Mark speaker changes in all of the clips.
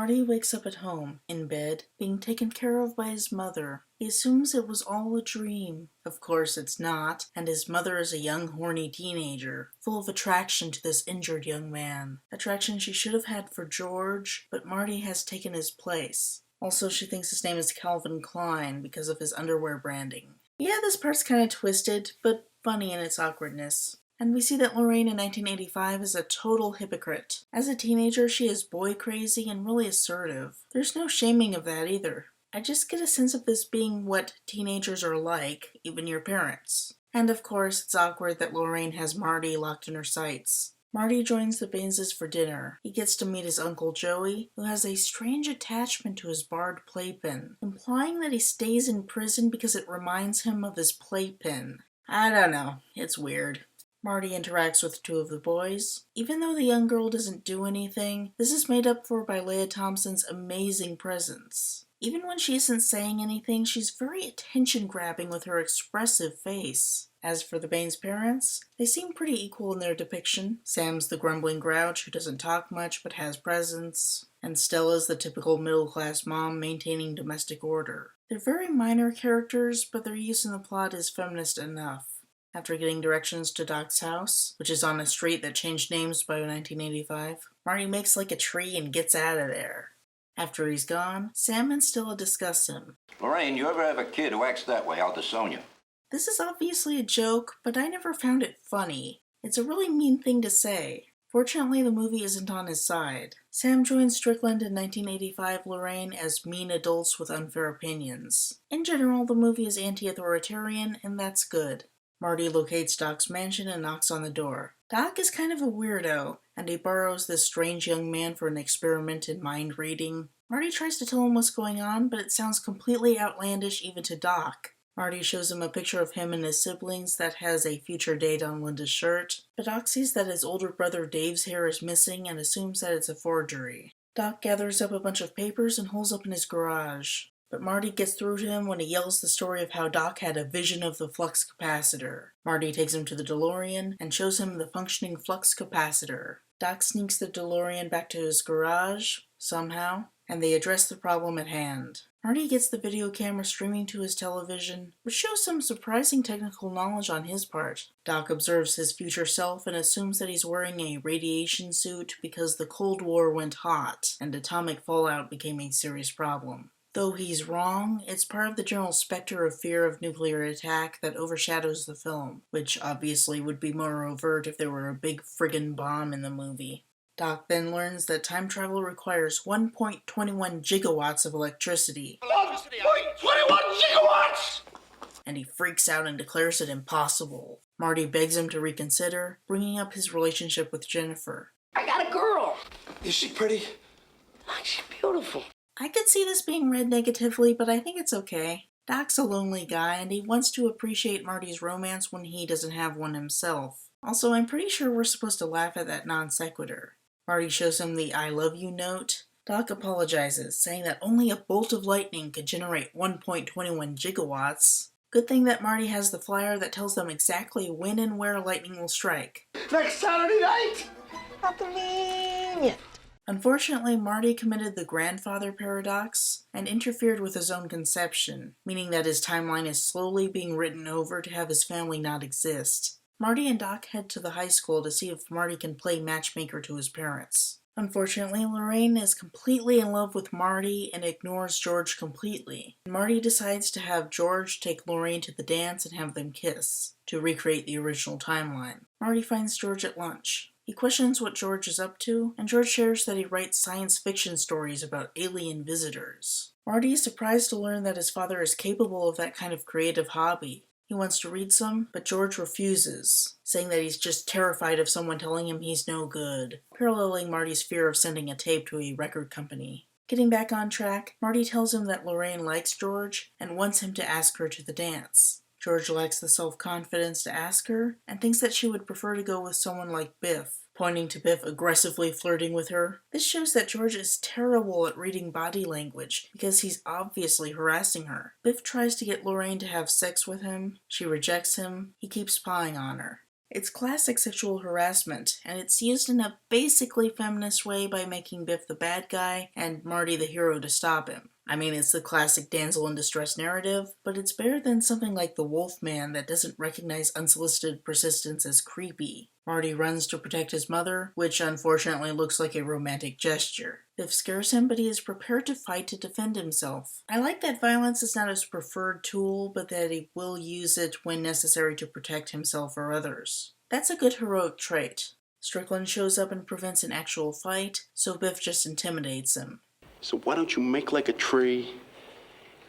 Speaker 1: Marty wakes up at home, in bed, being taken care of by his mother. He assumes it was all a dream. Of course it's not, and his mother is a young, horny teenager, full of attraction to this injured young man. Attraction she should have had for George, but Marty has taken his place. Also, she thinks his name is Calvin Klein because of his underwear branding. Yeah, this part's kinda twisted, but funny in its awkwardness. And we see that Lorraine in 1985 is a total hypocrite. As a teenager, she is boy crazy and really assertive. There's no shaming of that either. I just get a sense of this being what teenagers are like, even your parents. And of course, it's awkward that Lorraine has Marty locked in her sights. Marty joins the Baineses for dinner. He gets to meet his Uncle Joey, who has a strange attachment to his barred playpen, implying that he stays in prison because it reminds him of his playpen. I don't know, it's weird. Marty interacts with two of the boys. Even though the young girl doesn't do anything, this is made up for by Lea Thompson's amazing presence. Even when she isn't saying anything, she's very attention-grabbing with her expressive face. As for the Baines parents, they seem pretty equal in their depiction. Sam's the grumbling grouch who doesn't talk much but has presence, and Stella's the typical middle-class mom maintaining domestic order. They're very minor characters, but their use in the plot is feminist enough. After getting directions to Doc's house, which is on a street that changed names by 1985, Marty makes like a tree and gets out of there. After he's gone, Sam and Stella discuss him.
Speaker 2: Lorraine, you ever have a kid who acts that way, I'll disown you.
Speaker 1: This is obviously a joke, but I never found it funny. It's a really mean thing to say. Fortunately, the movie isn't on his side. Sam joins Strickland in 1985 Lorraine as mean adults with unfair opinions. In general, the movie is anti-authoritarian, and that's good. Marty locates Doc's mansion and knocks on the door. Doc is kind of a weirdo, and he borrows this strange young man for an experiment in mind reading. Marty tries to tell him what's going on, but it sounds completely outlandish even to Doc. Marty shows him a picture of him and his siblings that has a future date on Linda's shirt, but Doc sees that his older brother Dave's hair is missing and assumes that it's a forgery. Doc gathers up a bunch of papers and holds up in his garage. But Marty gets through to him when he yells the story of how Doc had a vision of the flux capacitor. Marty takes him to the DeLorean and shows him the functioning flux capacitor. Doc sneaks the DeLorean back to his garage, somehow, and they address the problem at hand. Marty gets the video camera streaming to his television, which shows some surprising technical knowledge on his part. Doc observes his future self and assumes that he's wearing a radiation suit because the Cold War went hot and atomic fallout became a serious problem. Though he's wrong, it's part of the general specter of fear of nuclear attack that overshadows the film, which obviously would be more overt if there were a big friggin' bomb in the movie. Doc then learns that time travel requires 1.21 gigawatts of electricity.
Speaker 3: 1.21 gigawatts!
Speaker 1: And he freaks out and declares it impossible. Marty begs him to reconsider, bringing up his relationship with Jennifer.
Speaker 3: I got a girl! Is she pretty? Oh, she's beautiful.
Speaker 1: I could see this being read negatively, but I think it's okay. Doc's a lonely guy, and he wants to appreciate Marty's romance when he doesn't have one himself. Also, I'm pretty sure we're supposed to laugh at that non sequitur. Marty shows him the I love you note. Doc apologizes, saying that only a bolt of lightning could generate 1.21 gigawatts. Good thing that Marty has the flyer that tells them exactly when and where lightning will strike.
Speaker 3: Next Saturday night!
Speaker 4: How convenient.
Speaker 1: Unfortunately, Marty committed the grandfather paradox and interfered with his own conception, meaning that his timeline is slowly being written over to have his family not exist. Marty and Doc head to the high school to see if Marty can play matchmaker to his parents. Unfortunately, Lorraine is completely in love with Marty and ignores George completely. Marty decides to have George take Lorraine to the dance and have them kiss, to recreate the original timeline. Marty finds George at lunch. He questions what George is up to, and George shares that he writes science fiction stories about alien visitors. Marty is surprised to learn that his father is capable of that kind of creative hobby. He wants to read some, but George refuses, saying that he's just terrified of someone telling him he's no good, paralleling Marty's fear of sending a tape to a record company. Getting back on track, Marty tells him that Lorraine likes George and wants him to ask her to the dance. George lacks the self-confidence to ask her, and thinks that she would prefer to go with someone like Biff, pointing to Biff aggressively flirting with her. This shows that George is terrible at reading body language, because he's obviously harassing her. Biff tries to get Lorraine to have sex with him. She rejects him. He keeps spying on her. It's classic sexual harassment, and it's used in a basically feminist way by making Biff the bad guy and Marty the hero to stop him. I mean, it's the classic damsel in distress narrative, but it's better than something like the Wolfman that doesn't recognize unsolicited persistence as creepy. Marty runs to protect his mother, which unfortunately looks like a romantic gesture. Biff scares him, but he is prepared to fight to defend himself. I like that violence is not his preferred tool, but that he will use it when necessary to protect himself or others. That's a good heroic trait. Strickland shows up and prevents an actual fight, so Biff just intimidates him.
Speaker 5: So why don't you make like a tree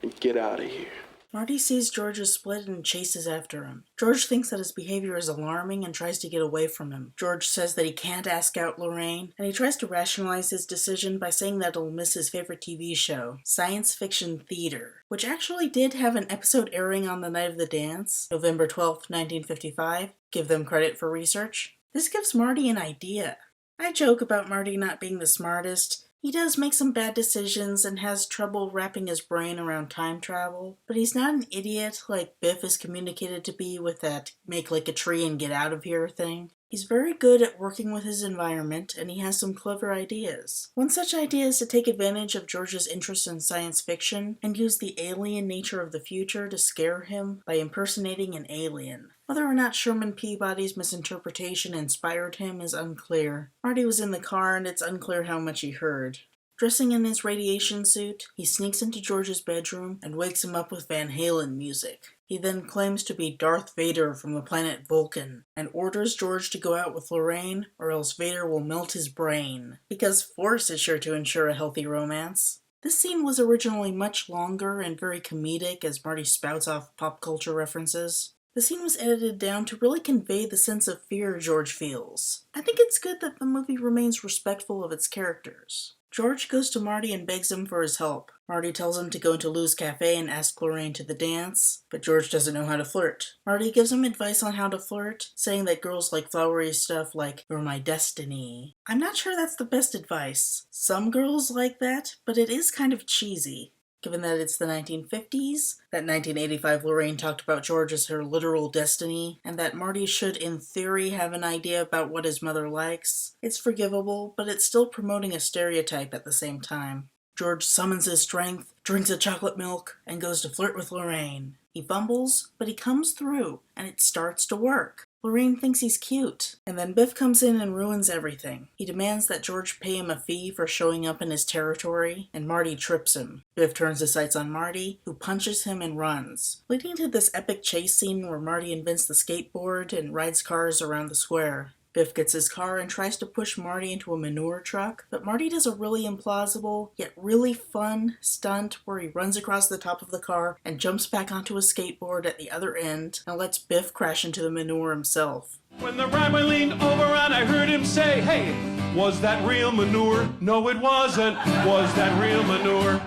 Speaker 5: and get out of here?
Speaker 1: Marty sees George is split and chases after him. George thinks that his behavior is alarming and tries to get away from him. George says that he can't ask out Lorraine, and he tries to rationalize his decision by saying that he'll miss his favorite TV show, Science Fiction Theater, which actually did have an episode airing on the night of the dance, November 12th, 1955. Give them credit for research. This gives Marty an idea. I joke about Marty not being the smartest. He does make some bad decisions and has trouble wrapping his brain around time travel, but he's not an idiot like Biff is communicated to be with that make like a tree and get out of here thing. He's very good at working with his environment, and he has some clever ideas. One such idea is to take advantage of George's interest in science fiction and use the alien nature of the future to scare him by impersonating an alien. Whether or not Sherman Peabody's misinterpretation inspired him is unclear. Marty was in the car, and it's unclear how much he heard. Dressing in his radiation suit, he sneaks into George's bedroom and wakes him up with Van Halen music. He then claims to be Darth Vader from the planet Vulcan, and orders George to go out with Lorraine, or else Vader will melt his brain, because force is sure to ensure a healthy romance. This scene was originally much longer and very comedic as Marty spouts off pop culture references. The scene was edited down to really convey the sense of fear George feels. I think it's good that the movie remains respectful of its characters. George goes to Marty and begs him for his help. Marty tells him to go into Lou's cafe and ask Lorraine to the dance, but George doesn't know how to flirt. Marty gives him advice on how to flirt, saying that girls like flowery stuff like, "You're my destiny." I'm not sure that's the best advice. Some girls like that, but it is kind of cheesy. Given that it's the 1950s, that 1985 Lorraine talked about George as her literal destiny, and that Marty should in theory have an idea about what his mother likes, it's forgivable, but it's still promoting a stereotype at the same time. George summons his strength, drinks a chocolate milk, and goes to flirt with Lorraine. He fumbles, but he comes through, and it starts to work. Lorraine thinks he's cute, and then Biff comes in and ruins everything. He demands that George pay him a fee for showing up in his territory, and Marty trips him. Biff turns his sights on Marty, who punches him and runs, leading to this epic chase scene where Marty invents the skateboard and rides cars around the square. Biff gets his car and tries to push Marty into a manure truck, but Marty does a really implausible, yet really fun stunt where he runs across the top of the car and jumps back onto a skateboard at the other end and lets Biff crash into the manure himself.
Speaker 6: When the rabbi leaned over and I heard him say, "Hey, was that real manure?" "No, it wasn't." "Was that real manure?"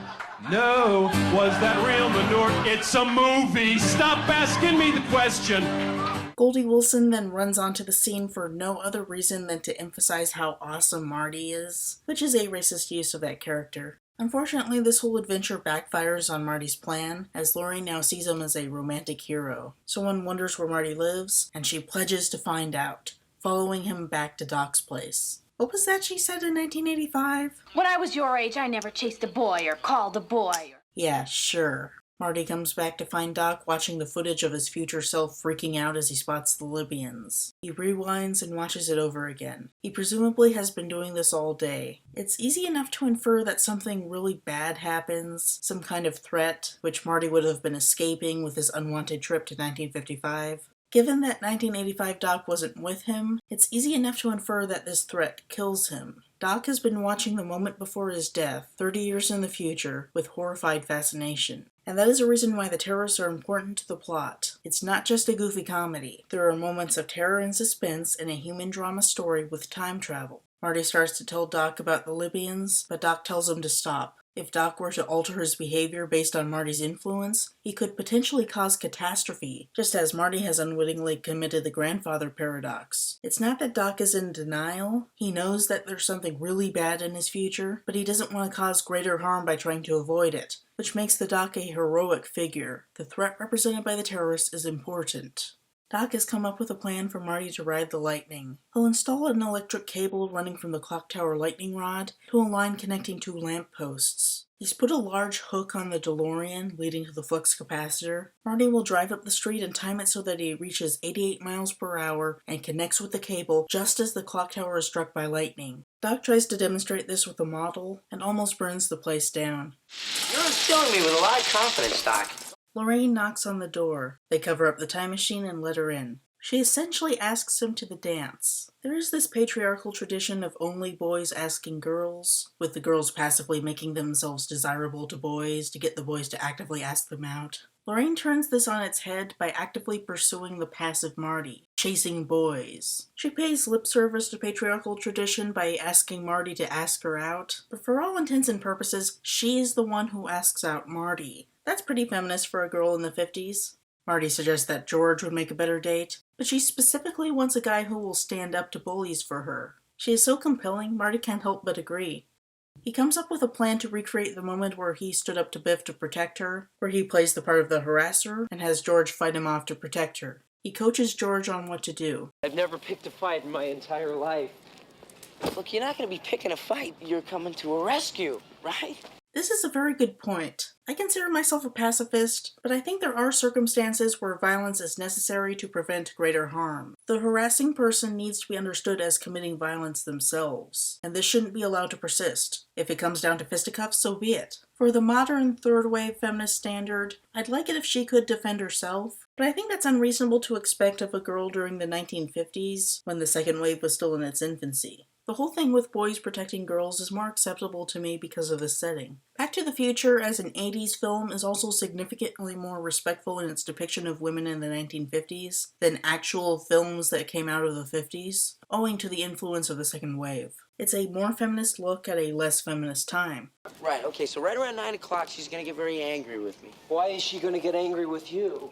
Speaker 6: "No." "Was that real manure?" "It's a movie. Stop asking me the question."
Speaker 1: Goldie Wilson then runs onto the scene for no other reason than to emphasize how awesome Marty is, which is a racist use of that character. Unfortunately, this whole adventure backfires on Marty's plan, as Lorraine now sees him as a romantic hero. Someone wonders where Marty lives, and she pledges to find out, following him back to Doc's place. What was that she said in 1985?
Speaker 7: When I was your age, I never chased a boy or called a boy.
Speaker 1: Yeah, sure. Marty comes back to find Doc watching the footage of his future self freaking out as he spots the Libyans. He rewinds and watches it over again. He presumably has been doing this all day. It's easy enough to infer that something really bad happens, some kind of threat, which Marty would have been escaping with his unwanted trip to 1955. Given that 1985 Doc wasn't with him, it's easy enough to infer that this threat kills him. Doc has been watching the moment before his death, 30 years in the future, with horrified fascination. And that is a reason why the terrorists are important to the plot. It's not just a goofy comedy. There are moments of terror and suspense in a human drama story with time travel. Marty starts to tell Doc about the Libyans, but Doc tells him to stop. If Doc were to alter his behavior based on Marty's influence, he could potentially cause catastrophe, just as Marty has unwittingly committed the grandfather paradox. It's not that Doc is in denial. He knows that there's something really bad in his future, but he doesn't want to cause greater harm by trying to avoid it, which makes the Doc a heroic figure. The threat represented by the terrorists is important. Doc has come up with a plan for Marty to ride the lightning. He'll install an electric cable running from the clock tower lightning rod to a line connecting two lamp posts. He's put a large hook on the DeLorean leading to the flux capacitor. Marty will drive up the street and time it so that he reaches 88 miles per hour and connects with the cable just as the clock tower is struck by lightning. Doc tries to demonstrate this with a model and almost burns the place down.
Speaker 8: You're instilling me with a lot of confidence, Doc.
Speaker 1: Lorraine knocks on the door. They cover up the time machine and let her in. She essentially asks him to the dance. There is this patriarchal tradition of only boys asking girls, with the girls passively making themselves desirable to boys to get the boys to actively ask them out. Lorraine turns this on its head by actively pursuing the passive Marty, chasing boys. She pays lip service to patriarchal tradition by asking Marty to ask her out, but for all intents and purposes, she is the one who asks out Marty. That's pretty feminist for a girl in the 50s. Marty suggests that George would make a better date, but she specifically wants a guy who will stand up to bullies for her. She is so compelling, Marty can't help but agree. He comes up with a plan to recreate the moment where he stood up to Biff to protect her, where he plays the part of the harasser and has George fight him off to protect her. He coaches George on what to do.
Speaker 8: I've never picked a fight in my entire life. Look, you're not going to be picking a fight. You're coming to a rescue, right?
Speaker 1: This is a very good point. I consider myself a pacifist, but I think there are circumstances where violence is necessary to prevent greater harm. The harassing person needs to be understood as committing violence themselves, and this shouldn't be allowed to persist. If it comes down to fisticuffs, so be it. For the modern third-wave feminist standard, I'd like it if she could defend herself, but I think that's unreasonable to expect of a girl during the 1950s, when the second wave was still in its infancy. The whole thing with boys protecting girls is more acceptable to me because of the setting. Back to the Future as an 80s film is also significantly more respectful in its depiction of women in the 1950s than actual films that came out of the 50s, owing to the influence of the second wave. It's a more feminist look at a less feminist time.
Speaker 8: Right, okay, so right around 9 o'clock, she's going to get very angry with me. Why is she going to get angry with you?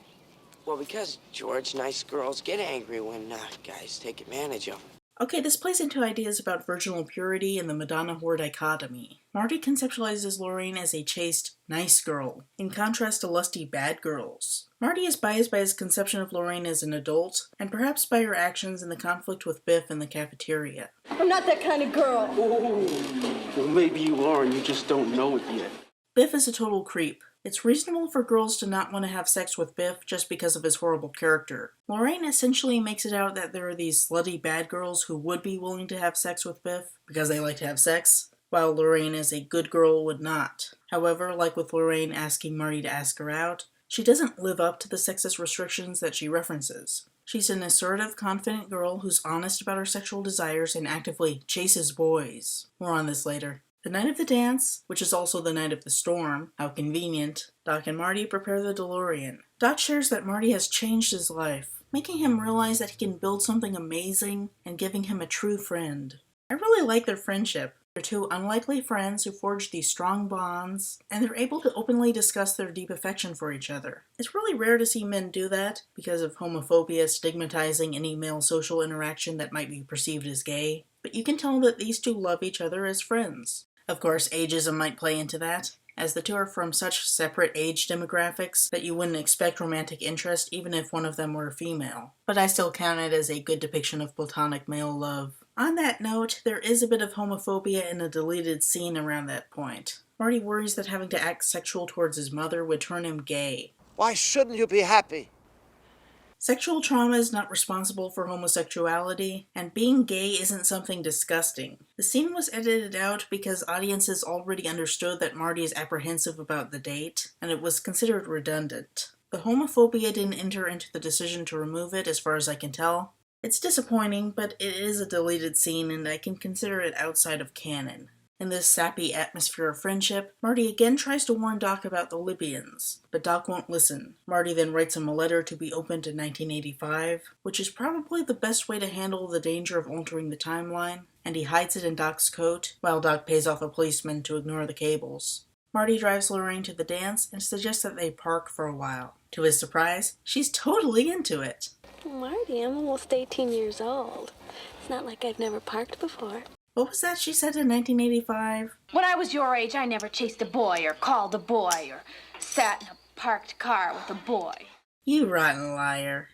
Speaker 8: Well, because, George, nice girls get angry when guys take advantage of them.
Speaker 1: Okay, this plays into ideas about virginal purity and the Madonna-whore dichotomy. Marty conceptualizes Lorraine as a chaste, nice girl, in contrast to lusty bad girls. Marty is biased by his conception of Lorraine as an adult, and perhaps by her actions in the conflict with Biff in the cafeteria.
Speaker 4: I'm not that kind of girl.
Speaker 5: Well, maybe you are and you just don't know it yet.
Speaker 1: Biff is a total creep. It's reasonable for girls to not want to have sex with Biff just because of his horrible character. Lorraine essentially makes it out that there are these slutty bad girls who would be willing to have sex with Biff because they like to have sex, while Lorraine as a good girl would not. However, like with Lorraine asking Marty to ask her out, she doesn't live up to the sexist restrictions that she references. She's an assertive, confident girl who's honest about her sexual desires and actively chases boys. More on this later. The night of the dance, which is also the night of the storm, how convenient, Doc and Marty prepare the DeLorean. Doc shares that Marty has changed his life, making him realize that he can build something amazing and giving him a true friend. I really like their friendship. They're two unlikely friends who forge these strong bonds, and they're able to openly discuss their deep affection for each other. It's really rare to see men do that, because of homophobia stigmatizing any male social interaction that might be perceived as gay, but you can tell that these two love each other as friends. Of course, ageism might play into that, as the two are from such separate age demographics that you wouldn't expect romantic interest even if one of them were female. But I still count it as a good depiction of platonic male love. On that note, there is a bit of homophobia in a deleted scene around that point. Marty worries that having to act sexual towards his mother would turn him gay.
Speaker 3: Why shouldn't you be happy?
Speaker 1: Sexual trauma is not responsible for homosexuality, and being gay isn't something disgusting. The scene was edited out because audiences already understood that Marty is apprehensive about the date, and it was considered redundant. The homophobia didn't enter into the decision to remove it, as far as I can tell. It's disappointing, but it is a deleted scene, and I can consider it outside of canon. In this sappy atmosphere of friendship, Marty again tries to warn Doc about the Libyans, but Doc won't listen. Marty then writes him a letter to be opened in 1985, which is probably the best way to handle the danger of altering the timeline, and he hides it in Doc's coat, while Doc pays off a policeman to ignore the cables. Marty drives Lorraine to the dance and suggests that they park for a while. To his surprise, she's totally into it.
Speaker 9: Marty, I'm almost 18 years old. It's not like I've never parked before.
Speaker 1: What was that she said in 1985?
Speaker 7: When I was your age, I never chased a boy or called a boy or sat in a parked car with a boy.
Speaker 1: You rotten liar.